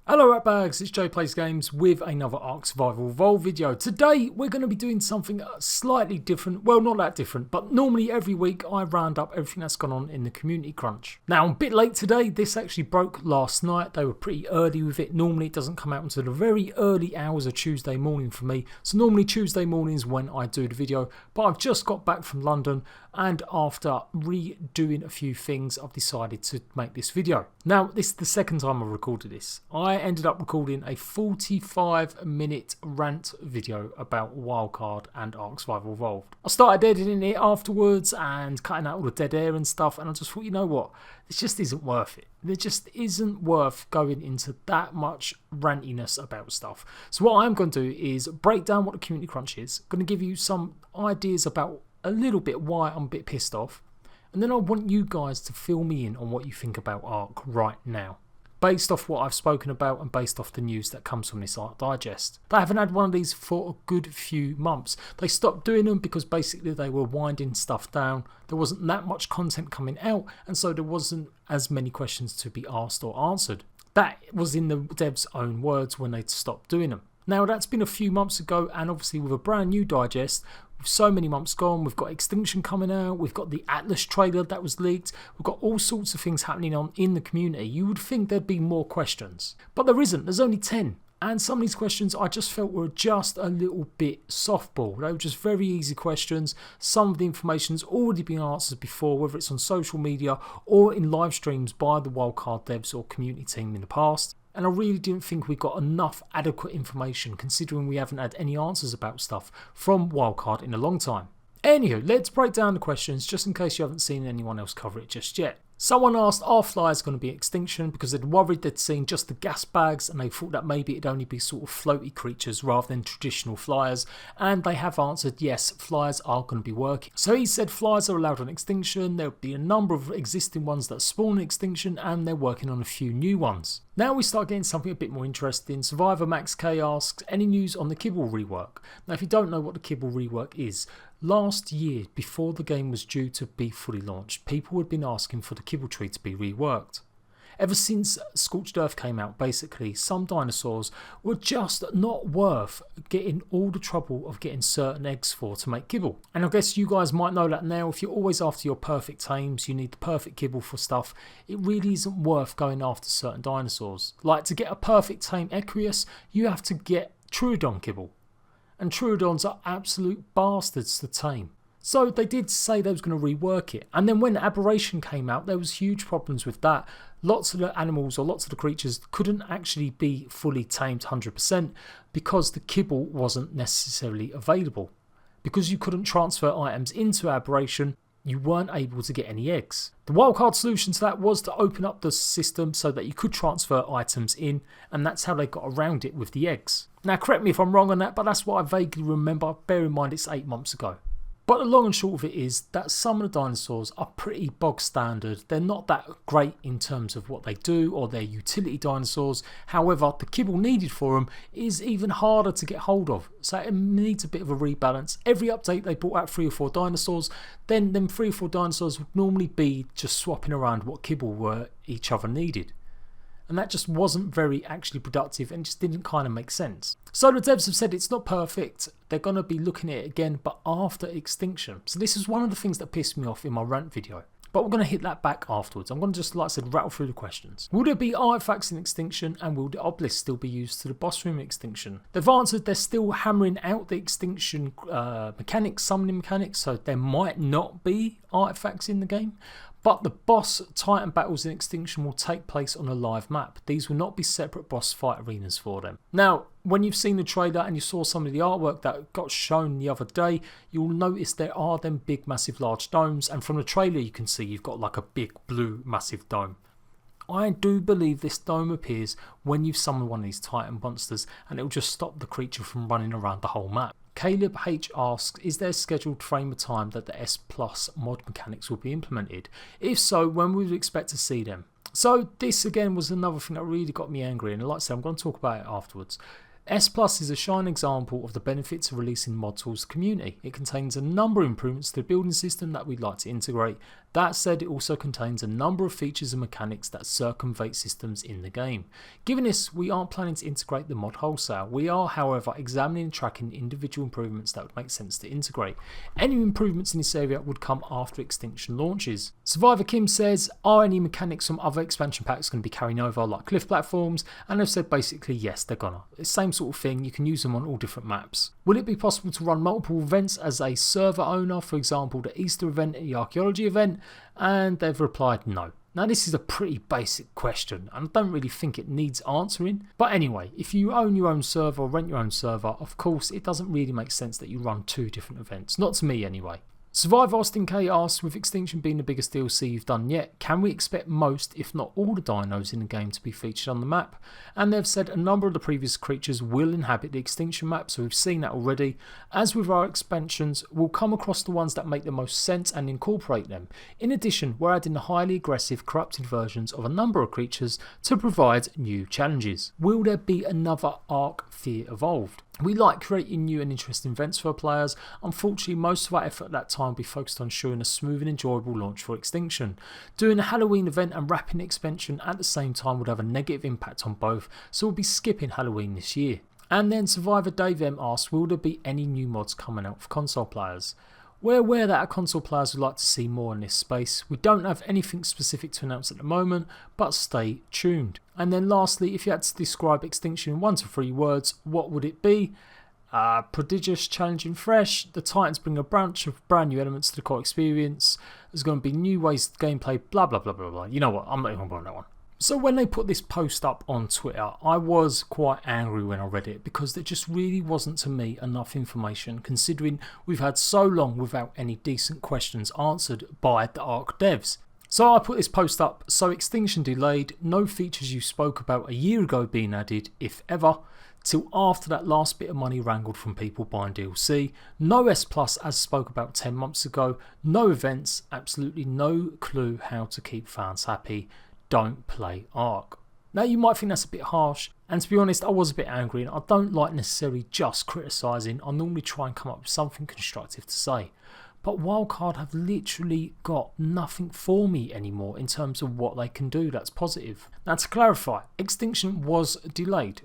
Hello Ratbags, it's Jade Plays Games with another Ark Survival Evolved video. Today we're going to be doing something slightly different, well not that different, but normally every week I round up everything that's gone on in the community crunch. Now I'm a bit late today, this actually broke last night, they were pretty early with it. Normally it doesn't come out until the very early hours of Tuesday morning for me, so normally Tuesday mornings when I do the video, but I've just got back from London and after redoing a few things I've decided to make this video. Now this is the second time I've recorded this. I ended up recording a 45-minute rant video about Wildcard and Ark Survival Evolved. I started editing it afterwards and cutting out all the dead air and stuff, and I just thought, you know what, this just isn't worth it. It just isn't worth going into that much rantiness about stuff. So what I'm going to do is break down what the community crunch is, going to give you some ideas about a little bit why I'm a bit pissed off, and then I want you guys to fill me in on what you think about Ark right now, based off what I've spoken about and based off the news that comes from this Ark Digest. They haven't had one of these for a good few months. They stopped doing them because basically they were winding stuff down. There wasn't that much content coming out, and so there wasn't as many questions to be asked or answered. That was in the devs' own words when they stopped doing them. Now that's been a few months ago, and obviously with a brand new digest, with so many months gone, we've got Extinction coming out, we've got the Atlas trailer that was leaked, we've got all sorts of things happening on in the community. You would think there'd be more questions, but there isn't. There's only 10, and some of these questions I just felt were just a little bit softball. They were just very easy questions. Some of the information's already been answered before, whether it's on social media or in live streams by the Wildcard devs or community team in the past. And I really didn't think we got enough adequate information, considering we haven't had any answers about stuff from Wildcard in a long time. Anywho, let's break down the questions just in case you haven't seen anyone else cover it just yet. Someone asked, are flyers going to be extinction, because they'd worried they'd seen just the gas bags and they thought that maybe it'd only be sort of floaty creatures rather than traditional flyers, and they have answered yes, flyers are going to be working. So he said flyers are allowed on extinction, there'll be a number of existing ones that spawn extinction, and they're working on a few new ones. Now we start getting something a bit more interesting. Survivor Max K asks, any news on the Kibble rework? Now if you don't know what the Kibble rework is, last year before the game was due to be fully launched, people had been asking for the Kibble tree to be reworked. Ever since Scorched Earth came out, basically some dinosaurs were just not worth getting all the trouble of getting certain eggs for to make kibble. And I guess you guys might know that now. If you're always after your perfect tames, you need the perfect kibble for stuff, it really isn't worth going after certain dinosaurs. Like to get a perfect tame Equus, you have to get Troodon kibble. And Troodons are absolute bastards to tame. So they did say they was going to rework it, and then when Aberration came out there was huge problems with that. Lots of the animals or lots of the creatures couldn't actually be fully tamed 100% because the kibble wasn't necessarily available. Because you couldn't transfer items into Aberration, you weren't able to get any eggs. The wildcard solution to that was to open up the system so that you could transfer items in, and that's how they got around it with the eggs. Now correct me if I'm wrong on that, but that's what I vaguely remember, bear in mind it's 8 months ago. But the long and short of it is that some of the dinosaurs are pretty bog standard. They're not that great in terms of what they do or their utility dinosaurs. However, the kibble needed for them is even harder to get hold of. So it needs a bit of a rebalance. Every update they brought out 3 or 4 dinosaurs. Then them 3 or 4 dinosaurs would normally be just swapping around what kibble were each other needed. And that just wasn't very actually productive and just didn't kind of make sense. So the devs have said it's not perfect, they're going to be looking at it again, but after extinction. So this is one of the things that pissed me off in my rant video. But we're going to hit that back afterwards. I'm going to just, like I said, rattle through the questions. Will there be artifacts in Extinction, and will the obelisk still be used to the boss room Extinction? They've answered they're still hammering out the Extinction mechanics, summoning mechanics, so there might not be artifacts in the game. But the boss Titan battles in Extinction will take place on a live map. These will not be separate boss fight arenas for them. Now, when you've seen the trailer and you saw some of the artwork that got shown the other day, you'll notice there are them big massive large domes, and from the trailer you can see you've got like a big blue massive dome. I do believe this dome appears when you've summoned one of these Titan monsters, and it will just stop the creature from running around the whole map. Caleb H asks, is there a scheduled frame of time that the S Plus mod mechanics will be implemented? If so, when would we expect to see them? So this again was another thing that really got me angry, and like I said, I'm going to talk about it afterwards. S Plus is a shining example of the benefits of releasing mod tools to the community. It contains a number of improvements to the building system that we'd like to integrate. That said, it also contains a number of features and mechanics that circumvent systems in the game. Given this, we aren't planning to integrate the mod wholesale. We are, however, examining and tracking individual improvements that would make sense to integrate. Any improvements in this area would come after Extinction launches. Survivor Kim says, are any mechanics from other expansion packs going to be carrying over, like cliff platforms? And they've said basically yes, they're gonna. It's the same sort of thing, you can use them on all different maps. Will it be possible to run multiple events as a server owner, for example the Easter event and the archaeology event? And they've replied no. Now this is a pretty basic question and I don't really think it needs answering. But anyway, if you own your own server or rent your own server, of course it doesn't really make sense that you run two different events. Not to me anyway. Survivor Austin K asks, with Extinction being the biggest DLC you've done yet, can we expect most, if not all, the dinos in the game to be featured on the map? And they've said a number of the previous creatures will inhabit the Extinction map, so we've seen that already. As with our expansions, we'll come across the ones that make the most sense and incorporate them. In addition, we're adding the highly aggressive, corrupted versions of a number of creatures to provide new challenges. Will there be another Ark Fear Evolved? We like creating new and interesting events for our players. Unfortunately, most of our effort at that time will be focused on ensuring a smooth and enjoyable launch for Extinction. Doing a Halloween event and wrapping the expansion at the same time would have a negative impact on both, so we'll be skipping Halloween this year. And then Survivor Dave M asks, will there be any new mods coming out for console players? We're aware that our console players would like to see more in this space. We don't have anything specific to announce at the moment, but stay tuned. And then lastly, if you had to describe Extinction in 1 to 3 words, what would it be? Prodigious, challenging, fresh. The Titans bring a bunch of brand new elements to the core experience. There's going to be new ways to gameplay, blah blah blah blah blah. You know what, I'm not even going on that one. So when they put this post up on Twitter, I was quite angry when I read it because there just really wasn't to me enough information, considering we've had so long without any decent questions answered by the Ark devs. So I put this post up, so Extinction Delayed, no features you spoke about a year ago being added, if ever, till after that last bit of money wrangled from people buying DLC, no S Plus as spoke about 10 months ago, no events, absolutely no clue how to keep fans happy. Don't play Ark. Now you might think that's a bit harsh, and to be honest I was a bit angry and I don't like necessarily just criticising. I normally try and come up with something constructive to say. But Wildcard have literally got nothing for me anymore in terms of what they can do that's positive. Now to clarify, Extinction was delayed.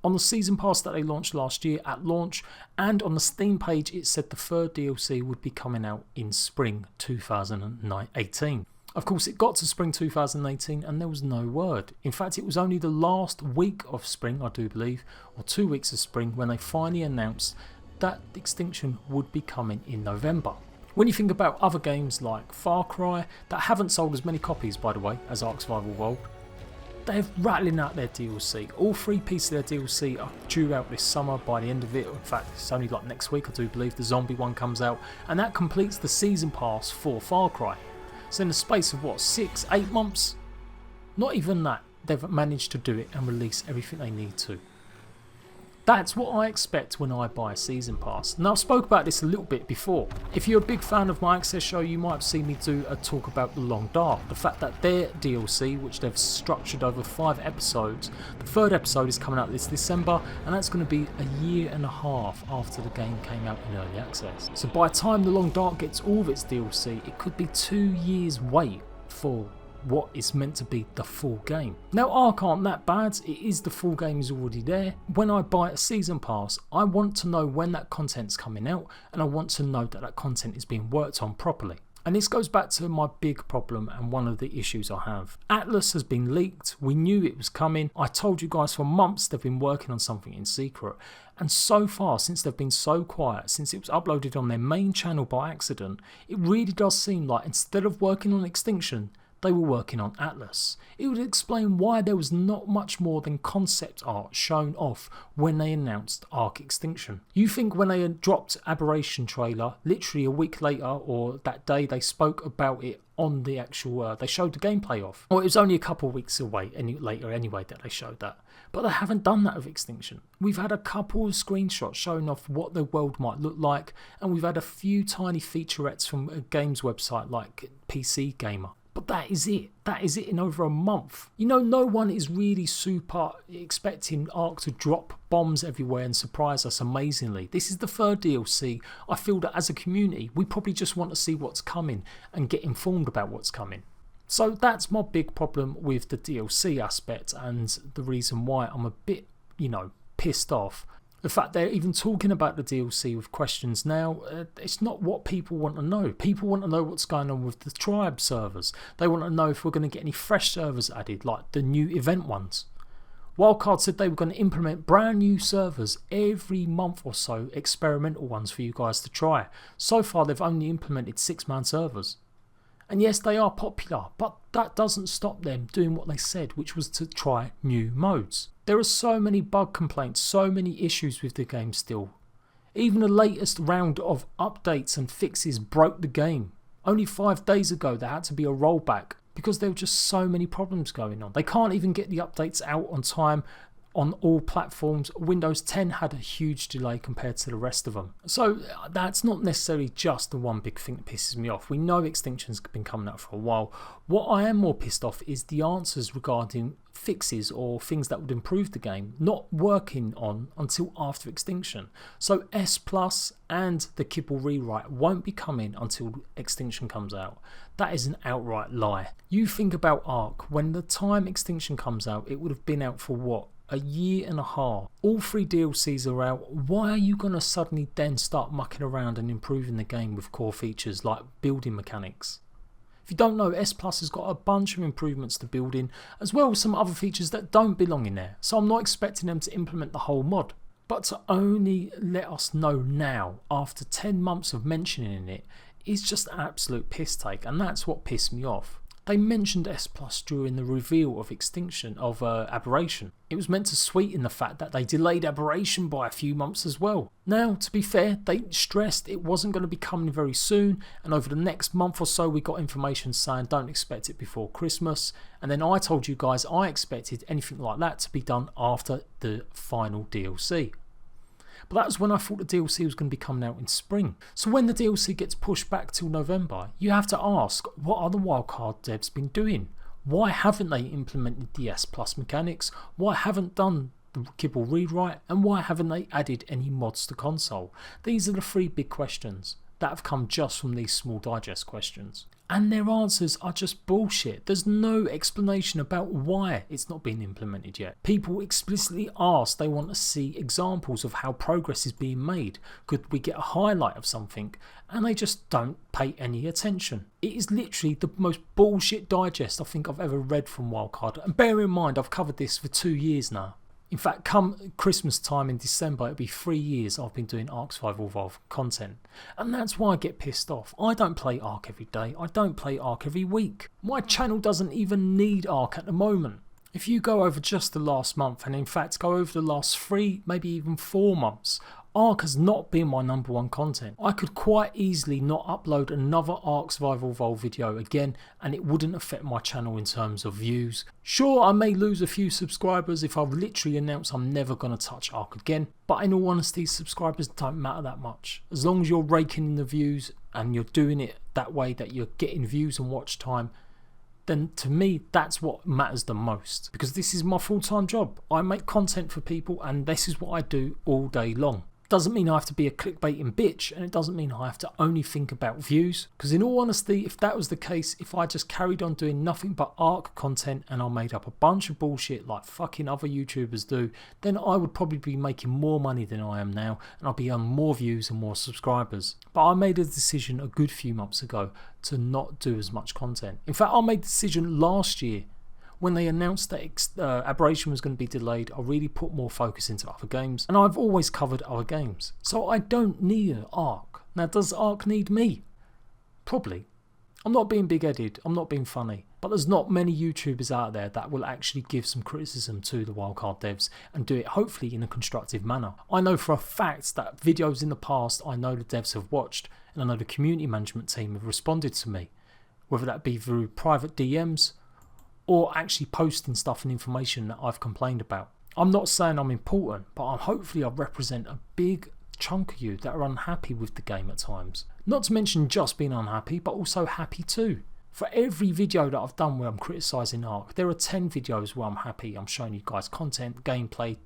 On the season pass that they launched last year at launch, and on the Steam page it said the third DLC would be coming out in spring 2018. Of course it got to spring 2018 and there was no word. In fact it was only the last week of spring, I do believe, or 2 weeks of spring, when they finally announced that Extinction would be coming in November. When you think about other games like Far Cry, that haven't sold as many copies by the way as Ark Survival Evolved, they're rattling out their DLC. All 3 pieces of their DLC are due out this summer by the end of it. In fact it's only like next week I do believe the zombie one comes out, and that completes the season pass for Far Cry. So in the space of what, 6-8 months? Not even that, they've managed to do it and release everything they need to. That's what I expect when I buy a season pass. Now I've spoke about this a little bit before. If you're a big fan of my Access show, you might have seen me do a talk about The Long Dark. The fact that their DLC, which they've structured over 5 episodes, the 3rd episode is coming out this December, and that's going to be a year and a half after the game came out in early access. So by the time The Long Dark gets all of its DLC, it could be 2 years wait for what is meant to be the full game. Now Ark aren't that bad, it is the full game is already there. When I buy a season pass, I want to know when that content's coming out, and I want to know that that content is being worked on properly. And this goes back to my big problem and one of the issues I have. Atlas has been leaked, we knew it was coming, I told you guys for months they've been working on something in secret, and so far since they've been so quiet, since it was uploaded on their main channel by accident, it really does seem like instead of working on Extinction, they were working on Atlas. It would explain why there was not much more than concept art shown off when they announced Ark Extinction. You think when they dropped Aberration trailer, literally a week later or that day they spoke about it on the actual, they showed the gameplay off. Or it was only a couple of weeks away later anyway that they showed that. But they haven't done that with Extinction. We've had a couple of screenshots showing off what the world might look like, and we've had a few tiny featurettes from a games website like PC Gamer. But that is it. That is it in over a month. You know, no one is really super expecting Ark to drop bombs everywhere and surprise us amazingly. This is the third DLC. I feel that as a community, we probably just want to see what's coming and get informed about what's coming. So that's my big problem with the DLC aspect, and the reason why I'm a bit, you know, pissed off. The fact they're even talking about the DLC with questions now, it's not what people want to know. People want to know what's going on with the tribe servers. They want to know if we're going to get any fresh servers added, like the new event ones. Wildcard said they were going to implement brand new servers every month or so, experimental ones for you guys to try. So far they've only implemented 6-man servers. And yes, they are popular, but that doesn't stop them doing what they said, which was to try new modes. There are so many bug complaints, so many issues with the game still. Even the latest round of updates and fixes broke the game. Only 5 days ago there had to be a rollback because there were just so many problems going on. They can't even get the updates out on time on all platforms. Windows 10 had a huge delay compared to the rest of them. So that's not necessarily just the one big thing that pisses me off. We know Extinction's been coming out for a while. What I am more pissed off is the answers regarding fixes or things that would improve the game not working on until after Extinction. So S Plus and the Kibble rewrite won't be coming until Extinction comes out. That is an outright lie. You think about Ark, when the time Extinction comes out, it would have been out for what? A year and a half. All 3 DLCs are out. Why are you going to suddenly then start mucking around and improving the game with core features like building mechanics? If you don't know, S Plus has got a bunch of improvements to building, as well as some other features that don't belong in there. So I'm not expecting them to implement the whole mod. But to only let us know now, after 10 months of mentioning it, is just an absolute piss take, and that's what pissed me off. They mentioned S Plus during the reveal of Extinction of Aberration. It was meant to sweeten the fact that they delayed Aberration by a few months as well. Now, to be fair, they stressed it wasn't going to be coming very soon, and over the next month or so we got information saying don't expect it before Christmas, and then I told you guys I expected anything like that to be done after the final DLC. But that was when I thought the DLC was going to be coming out in spring. So when the DLC gets pushed back till November, you have to ask, what are the Wildcard devs been doing? Why haven't they implemented the S Plus mechanics? Why haven't done the Kibble rewrite? And why haven't they added any mods to console? These are the 3 big questions that have come just from these small digest questions. And their answers are just bullshit. There's no explanation about why it's not been implemented yet. People explicitly ask, they want to see examples of how progress is being made. Could we get a highlight of something? And they just don't pay any attention. It is literally the most bullshit digest I think I've ever read from Wildcard. And bear in mind, I've covered this for 2 years now. In fact, come Christmas time in December, it'll be 3 years I've been doing Ark Survival Evolved content. And that's why I get pissed off. I don't play Ark every day. I don't play Ark every week. My channel doesn't even need Ark at the moment. If you go over just the last month, and in fact go over the last 3, maybe even 4 months, Ark has not been my #1 content. I could quite easily not upload another Ark Survival Evolved video again, and it wouldn't affect my channel in terms of views. Sure, I may lose a few subscribers if I literally announce I'm never going to touch Ark again, but in all honesty, subscribers don't matter that much. As long as you're raking in the views and you're doing it that way that you're getting views and watch time, then to me that's what matters the most, because this is my full-time job. I make content for people and this is what I do all day long. Doesn't mean I have to be a clickbaiting bitch, and it doesn't mean I have to only think about views, because in all honesty, if that was the case, if I just carried on doing nothing but Ark content and I made up a bunch of bullshit like fucking other YouTubers do, then I would probably be making more money than I am now, and I'll be on more views and more subscribers. But I made a decision a good few months ago to not do as much content. In fact, I made the decision last year when they announced that Aberration was going to be delayed. I really put more focus into other games, and I've always covered other games. So I don't need an Ark. Now, does Ark need me? Probably. I'm not being big-headed, I'm not being funny, but there's not many YouTubers out there that will actually give some criticism to the Wildcard devs and do it hopefully in a constructive manner. I know for a fact that videos in the past I know the devs have watched, and I know the community management team have responded to me, whether that be through private DMs or actually posting stuff and information that I've complained about. I'm not saying I'm important, but hopefully I represent a big chunk of you that are unhappy with the game at times. Not to mention just being unhappy, but also happy too. For every video that I've done where I'm criticising Ark, there are 10 videos where I'm happy, I'm showing you guys content, gameplay,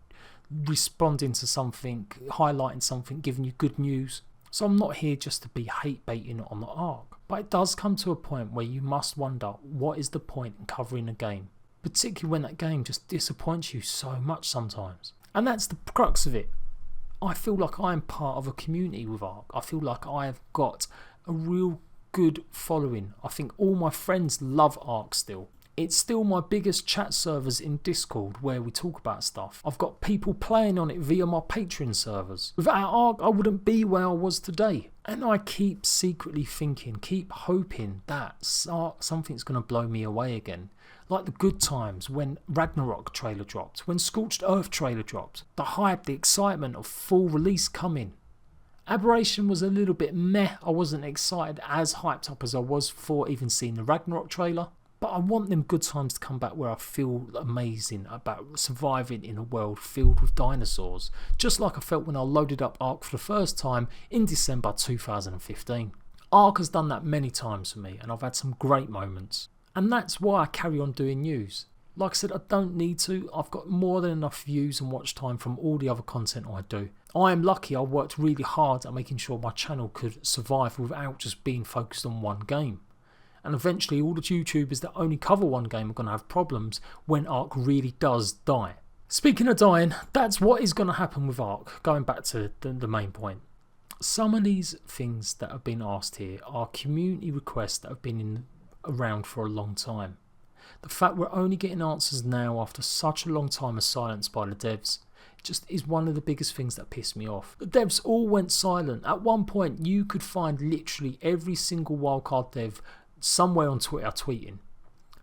responding to something, highlighting something, giving you good news. So I'm not here just to be hate baiting on the Ark. But it does come to a point where you must wonder, what is the point in covering a game? Particularly when that game just disappoints you so much sometimes. And that's the crux of it. I feel like I am part of a community with Ark. I feel like I have got a real good following. I think all my friends love Ark still. It's still my biggest chat servers in Discord where we talk about stuff. I've got people playing on it via my Patreon servers. Without Ark, I wouldn't be where I was today. And I keep secretly thinking, keep hoping that something's going to blow me away again. Like the good times when Ragnarok trailer dropped, when Scorched Earth trailer dropped, the hype, the excitement of full release coming. Aberration was a little bit meh. I wasn't excited as hyped up as I was for even seeing the Ragnarok trailer. But I want them good times to come back where I feel amazing about surviving in a world filled with dinosaurs. Just like I felt when I loaded up Ark for the first time in December 2015. Ark has done that many times for me and I've had some great moments. And that's why I carry on doing news. Like I said, I don't need to. I've got more than enough views and watch time from all the other content I do. I am lucky I worked really hard at making sure my channel could survive without just being focused on one game. And eventually all the YouTubers that only cover one game are going to have problems when Ark really does die. Speaking of dying, that's what is going to happen with Ark, going back to the main point. Some of these things that have been asked here are community requests that have been around for a long time. The fact we're only getting answers now after such a long time of silence by the devs just is one of the biggest things that piss me off. The devs all went silent. At one point you could find literally every single wildcard dev somewhere on Twitter tweeting.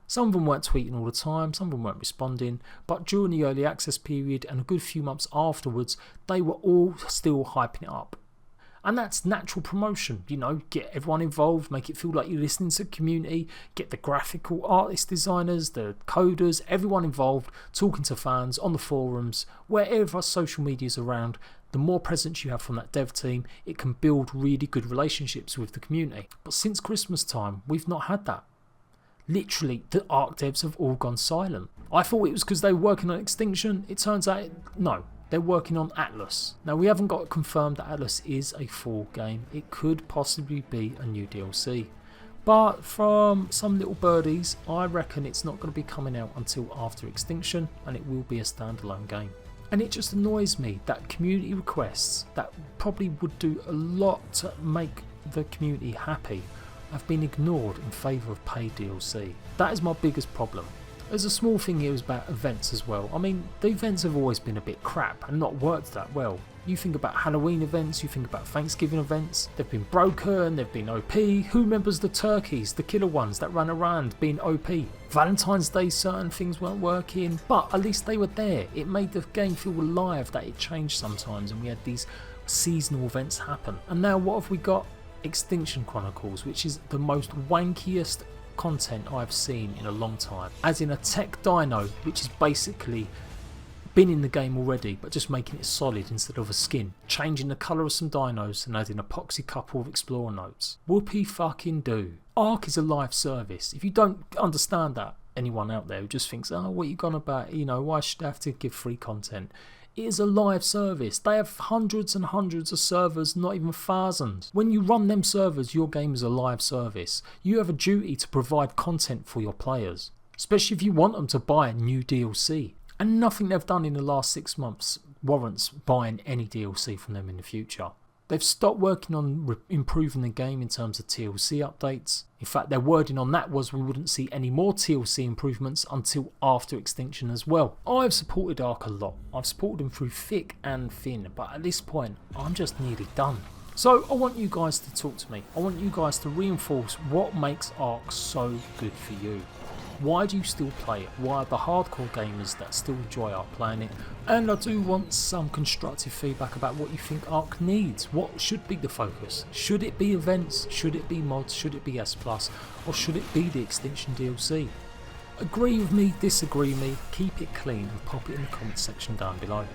Some of them weren't tweeting all the time, some of them weren't responding, but during the early access period and a good few months afterwards, they were all still hyping it up. And that's natural promotion, you know, get everyone involved, make it feel like you're listening to the community, get the graphical artist designers, the coders, everyone involved, talking to fans on the forums, wherever social media is around. The more presence you have from that dev team, it can build really good relationships with the community. But since Christmas time, we've not had that. Literally, the Ark devs have all gone silent. I thought it was because they were working on Extinction. It turns out, no, they're working on Atlas. Now, we haven't got confirmed that Atlas is a full game. It could possibly be a new DLC. But from some little birdies, I reckon it's not going to be coming out until after Extinction, and it will be a standalone game. And it just annoys me that community requests that probably would do a lot to make the community happy have been ignored in favour of paid DLC. That is my biggest problem. There's a small thing here about events as well. I mean, the events have always been a bit crap and not worked that well. You think about Halloween events, you think about Thanksgiving events, they've been broken, they've been OP. Who remembers the turkeys, the killer ones that ran around being OP? Valentine's Day, certain things weren't working, but at least they were there. It made the game feel alive that it changed sometimes and we had these seasonal events happen. And now what have we got? Extinction Chronicles, which is the most wankiest content I've seen in a long time. As in a tech dino, which is basically been in the game already, but just making it solid instead of a skin. Changing the colour of some dinos and adding a epoxy couple of explorer notes. Whoopie fucking do. Ark is a live service. If you don't understand that, anyone out there who just thinks, oh, what are you gone about? You know, why should I have to give free content? It is a live service. They have hundreds and hundreds of servers, not even thousands. When you run them servers, your game is a live service. You have a duty to provide content for your players, especially if you want them to buy a new DLC. And nothing they've done in the last 6 months warrants buying any DLC from them in the future. They've stopped working on improving the game in terms of TLC updates. In fact, their wording on that was we wouldn't see any more TLC improvements until after Extinction as well. I've supported Ark a lot. I've supported them through thick and thin, but at this point, I'm just nearly done. So I want you guys to talk to me. I want you guys to reinforce what makes Ark so good for you. Why do you still play it? Why are the hardcore gamers that still enjoy Ark playing it? And I do want some constructive feedback about what you think Ark needs. What should be the focus? Should it be events? Should it be mods? Should it be S+? Or should it be the Extinction DLC? Agree with me, disagree with me, keep it clean and pop it in the comments section down below.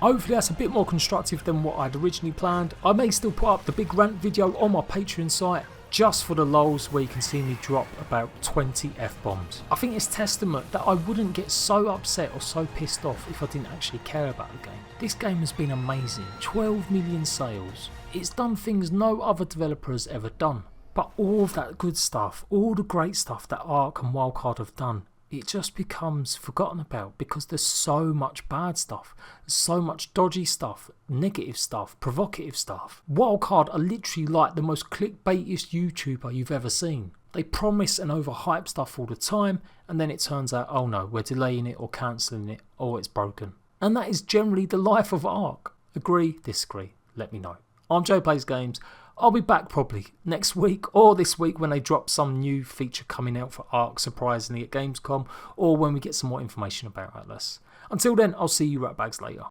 Hopefully that's a bit more constructive than what I'd originally planned. I may still put up the big rant video on my Patreon site. just for the lols where you can see me drop about 20 F-bombs. I think it's testament that I wouldn't get so upset or so pissed off if I didn't actually care about the game. This game has been amazing, 12 million sales. It's done things no other developer has ever done. But all of that good stuff, all the great stuff that Ark and Wildcard have done, it just becomes forgotten about because there's so much bad stuff, there's so much dodgy stuff, negative stuff, provocative stuff. Wildcard are literally like the most clickbaitiest YouTuber you've ever seen. They promise and overhype stuff all the time, and then it turns out, oh no, we're delaying it or cancelling it, or it's broken. And that is generally the life of Ark. Agree, disagree, let me know. I'm Joe Plays Games. I'll be back probably next week or this week when they drop some new feature coming out for Ark surprisingly at Gamescom, or when we get some more information about Atlas. Until then, I'll see you ratbags later.